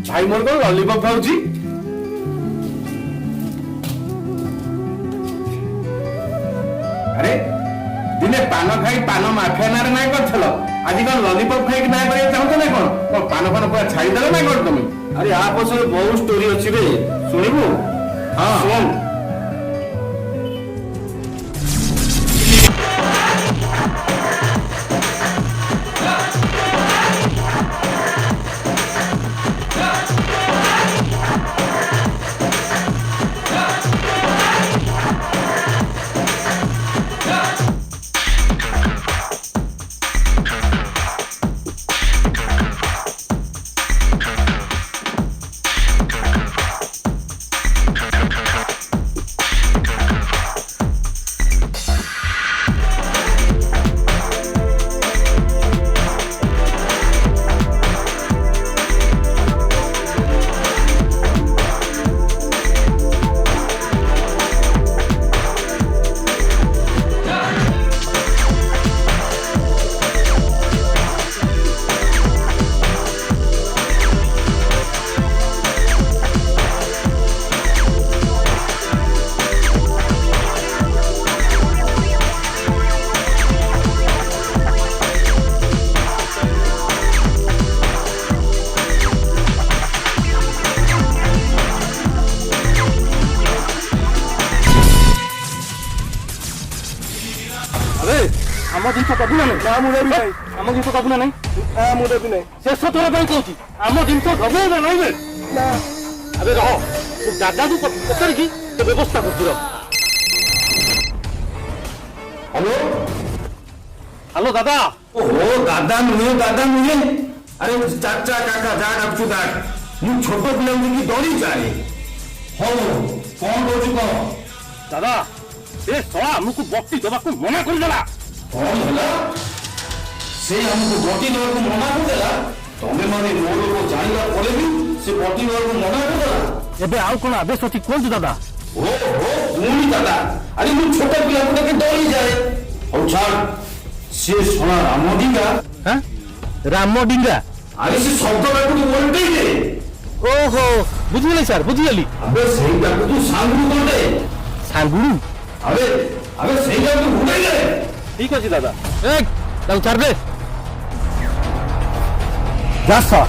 भाई मोर को लॉलीपॉप खाऊची अरे दिने पान खाई पान माफिया नारे नाय करथल आज कौन लॉलीपॉप खाई नाय करिया चाहत ना कौन पान पान पूरा छाड़ी देला ना कौन तुम अरे आ पछरे बहुत स्टोरी अछि रे सुनिबू हां सुन आम जिन कबू ना ना मुझे भी नहीं आम जिन कबू ना नहीं ना मुझे भी नहीं शेष थोड़ा कहीं कहूँ आम जिन दबे ना नहीं ना अबे रह तू दादा को पचार की तो व्यवस्था कर हेलो हेलो दादा ओहो दादा नुहे अरे चाचा काका जा डाकू डाक मु छोट पिला की डरी जाए हो कौन रोज को दादा ए सला हमको बक्ति देवा को मना कर देला कौन होला से हमको बटी देवा को मना कर देला तमे माने मोर को जानिला पड़े भी से बटी देवा को मना कर देला एबे आउ कोन आदेश अछि कोन दादा ओ हो तुम दादा अरे मु छोट पिला को के डरी जाए और छाड़ से सोना रामडिंगा हैं रामडिंगा अरे से शब्द का को बोलते ही दे ओहो बुझिले सर बुझिली अबे सही का तू सांगुरु कर दे सांगुरु अबे अबे सही का तू भूल गए ठीक अछि दादा एक ताऊ छाड़ दे जा सर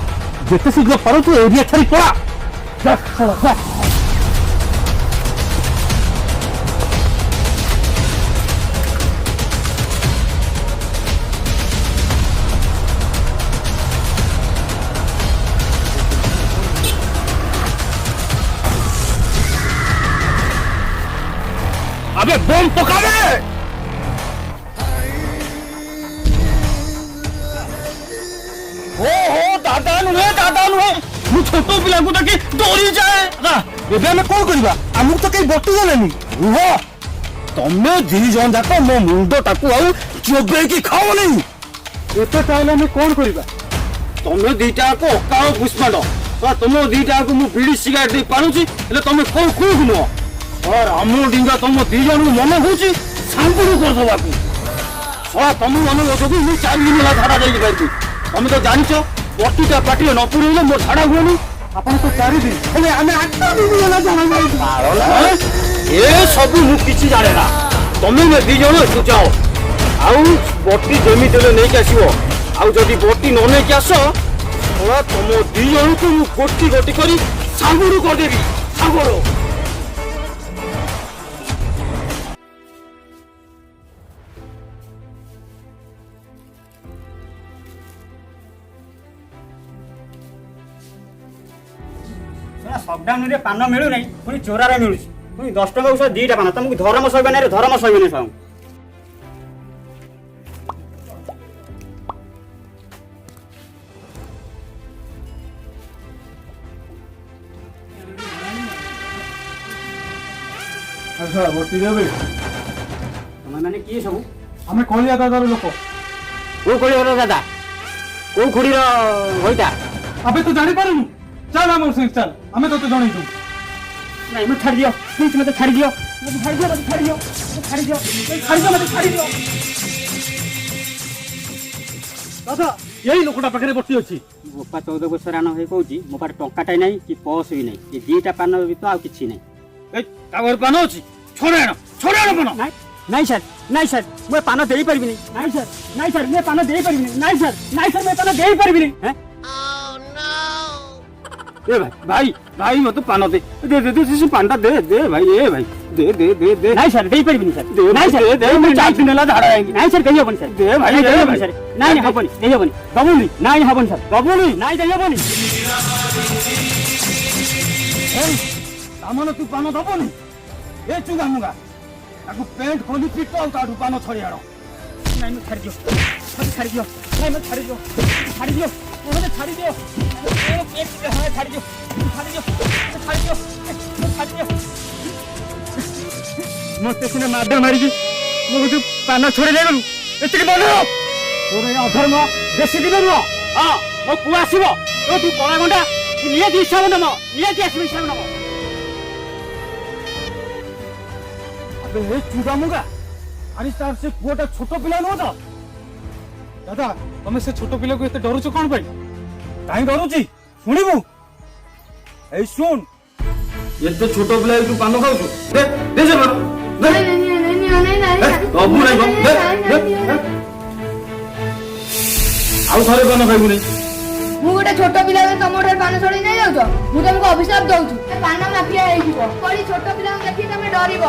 जेते शीघ्र पारो तू एरिया छाड़ी पड़ा जा जा अबे बम पका दे हो दादा नुहे मु छोटो पिला को तके डरी जाए ना एबे हम कोन करबा हमु तो कई बटु गलेनी रुह तमे दी जन जाक मो मुंडो टाकू आउ चोबे की खाओ नहीं एते टाइम हम कोन करबा तमे दीटा को ओकाओ पुष्पांड तो तुम दीटा को मु बीड़ी सिगारेट दे पारुची એટલે તમે કોણ કોણ નો और हमू डिंगा तुम दी जन मन हूँ सांपुर कर दबाकू हाँ तुम मन जो मुझे 4 दिन है झाड़ा जाइए पार्टी तुम तो जानच बटीटा पार्टी न पुरेले मोर झाड़ा हुए आपन तो 4 दिन हेले हमें 8 दिन है झाड़ा जाइए ए सब मु किछि जाने ना तुम ने दी जन तू जाओ आउ बटी जेमी देले नै के आसीबो आउ जदी बटी न नै के आसो ओला तुम दी जन को मु गोटी गोटी करी सांपुर कर देबी सांपुर लॉकडाउन रे पान मिलू नहीं पुनी चोरारे मिलू पुनी 10 टका उस दीटा पान तुमको धर्म सहिबा नहीं धर्म सहिबा नहीं पाऊँ अच्छा बटी देबे तुम माने की सब हमें कोलिया दादार लोक को कोड़ी दादा को खुड़ी होइता अबे तू जानी पारुनु चल हम से चल हमें तो जणई दू नहीं मत छाड़ दियो प्लीज मत छाड़ दियो मत छाड़ दियो मत छाड़ दियो मत छाड़ दियो मत छाड़ दियो दादा ଏଇ ଲୋକଟା ପାଖରେ ବଟି ଅଛି। ବୋପା 14 ବର୍ଷର ଆଣ ହେଇ କହୁଛି ମୋ ପାଖରେ ଟଙ୍କାଟାই ନାହିଁ କି ପର୍ସ ବି ନାହିଁ। ଏ ଦିଟା ପାନ ବ୍ୟତୀତ ଆଉ କିଛି ନାହିଁ। ଏଇ ତା ଘରେ ପାନ ଅଛି, ଛଡେଇ ଆଣ ପାନ। ନାଇଁ ନାଇଁ ସାର୍, ନାଇଁ ସାର୍, ମୁଁ ପାନ ଦେଇପାରିବିନି। ନାଇଁ ସାର୍, ନାଇଁ ସାର୍, ମୁଁ ପାନ ଦେଇପାରିବିନି। ନାଇଁ ସାର୍, ନାଇଁ ସାର୍, ମୁଁ ପାନ ଦେଇପାରିବିନି। ए भाई भाई मत पान दे दे दे दे से पांडा दे दे भाई ए भाई दे दे दे दे ନାଇଁ ସାର୍ ଦେଇପାରିବିନି ସାର୍। दे ନାଇଁ ସାର୍, दे ମୁଁ 4 ଦିନ ହେଲା ଝାଡା ହେଇକି। ନାଇଁ ସାର୍ ଦେଇହବନି ସାର୍। ଦେ ଭାଇ ନାଇଁ ଦେ ଦେଇହବନି ଭାଇ ସାର୍। ନାଇଁ ନାଇଁ ହବନି, ଦେଇହବନି। ଦବୁନି ନାଇଁ ହବନି ସାର୍। ଦବୁନି ନାଇଁ ଦେଇହବନି। ଏଇ ସାମାନ ତୁ ପାନ ଦବୁନି ଏ ଚୁଗା ମୁଗା ତାକୁ ପେଣ୍ଟ ଖୋଲି ପିଟ ଆଉ ତାଠୁ ପାନ ଛଡେଇ ଆଣ। ନାଇଁ ମୁଁ ଛାଡି ଦିଅ, ମତେ ଛାଡି ଦିଅ। ନାଇଁ ମୁଁ ଛାଡି ଦିଅ, ଛାଡି ଦିଅ, ମତେ ଛାଡି ଦିଅ। ଛାଡି ଦିଅ, ଛାଡି ଦିଅ, ଛାଡି ଦିଅ, ଛାଡି ଦିଅ। ମତେ ସିନା ମାଡ ମାରିକି ମୁଁ ତୁ ପାନ ଛଡେଇ ନେଲୁ, ଏତିକି ମନେ ତୋର ଏ ଅଧର୍ମ ବେଶୀ ଦିନ ନୁହଁ। ହଁ ମୋ ପୁଅ ଆସିବ, ତୁ କଳା ଗଣ୍ଡା ନିହାତି ହିସାବ ନବ, ନିହାତି ଆସିବ ହିସାବ ନବ। अबे हे चुदा मुगा अरे तार से पुआटा छोट पिला नो तो दादा तमे से छोट पिला को एते डरुछ कोन भाई काई डरुची सुनिबू ए सुन एते छोट पिला तू पान खाउछु दे दे से दे बाबू नहीं दे आउ थरे पान खाइबू नहीं ମୁଁ ଗୋଟେ ଛୋଟ ପିଲା ତମଠାରୁ ପାନ ଛଡେଇ ନେଇ ଯାଉଛ। ମୁଁ ତମକୁ ଅଭିଶାପ ଦଉଛି, ପାନ ମାଫିଆ ହେଇଯିବ। କଳି ଛୋଟ ପିଲାଙ୍କୁ ଦେଖି ତମେ ଡରିବ।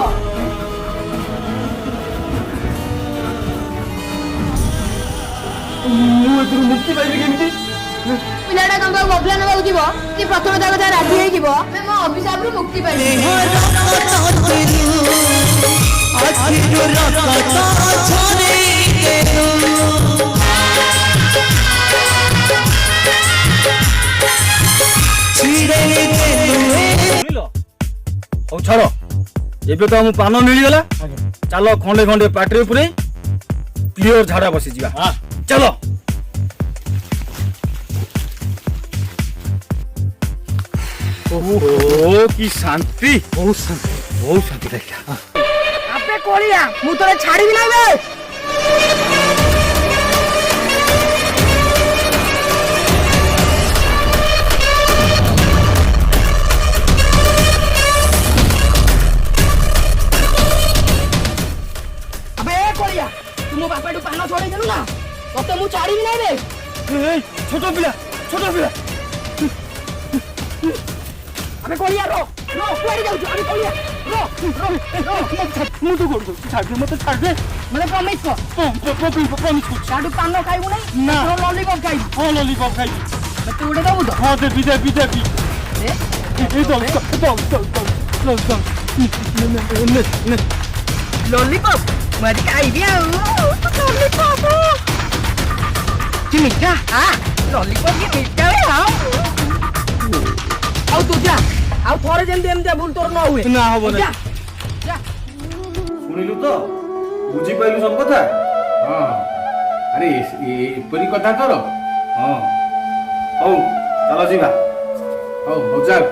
ମୁଁ ଏଥିରୁ ମୁକ୍ତି ପାଇବି କେମିତି ପିଲାଟା ତମ ପାଖକୁ ଅଭିଲା ନେବାକୁ ଯିବ, କି ପ୍ରଥମେ ତା କଥା ରାଜି ହେଇଯିବ, ଆମେ ମୋ ଅଭିଶାପରୁ ମୁକ୍ତି ପାଇବି। ହଉ ଛାଡ଼ ଏବେ ତ ଆମ ପାନ ମିଳିଗଲା ଚାଲ ଖଣ୍ଡେ ଖଣ୍ଡେ ପାଟିରେ ପୁରେଇ କ୍ଲିୟର ଝାଡା ବସିଯିବା ଚାଲ ଓହୋ କି ଶାନ୍ତି ବହୁତ ଶାନ୍ତି ଲାଗିଲା ଆପେ କଳିଆ ମୁଁ ତୋରେ ଛାଡ଼ିବି ନାହିଁ ବେ। ମୋ ବାପାଠୁ ପାନ ଛଡେଇ ଦେଲୁ ନା, ତତେ ମୁଁ ଛାଡ଼ିବି ନାହିଁ ରେ। ଛୋଟ ପିଲା ଆମେ କଳିଆ ର କୁଆଡେ ଯାଉଛୁ? ଆମେ କଳିଆ ମୁଁ ତ କରୁଛୁ ଛାଡି ମତେ ଛାଡିଦେ ମାନେ ପ୍ରମିଶ ପ୍ରମିଶ କରୁଛି ତାଠୁ ପାନ ଖାଇବୁ ନାହିଁ ନା। ଲଲିପପ ଖାଇବୁ। ହଁ ଲଲିପପ ଖାଇବି ତୁ ଗୋଟେ ଦବୁ ତ? ହଁ ଦେବି ଲଲିପପ ମୁଁ ଆଜି ଖାଇବି ଆଉ। ଲଲିପପ କି ମିଠା, ଲଲିପପ କି ମିଠା। ଆଉ ତୁ ଯା, ଆଉ ଥରେ ଯେମିତି ଏମିତି ଭୁଲ ତୋର ନ ହୁଏ। ନା ହବ ନା ଶୁଣିଲୁ ତ ବୁଝିପାରିଲୁ ସବୁ କଥା ହଁ ଆରେ ଏପରି କଥା ତୋର ହଁ ହଉ ଚାଲ ଯିବା ହଉ ହଉ ଚାଲ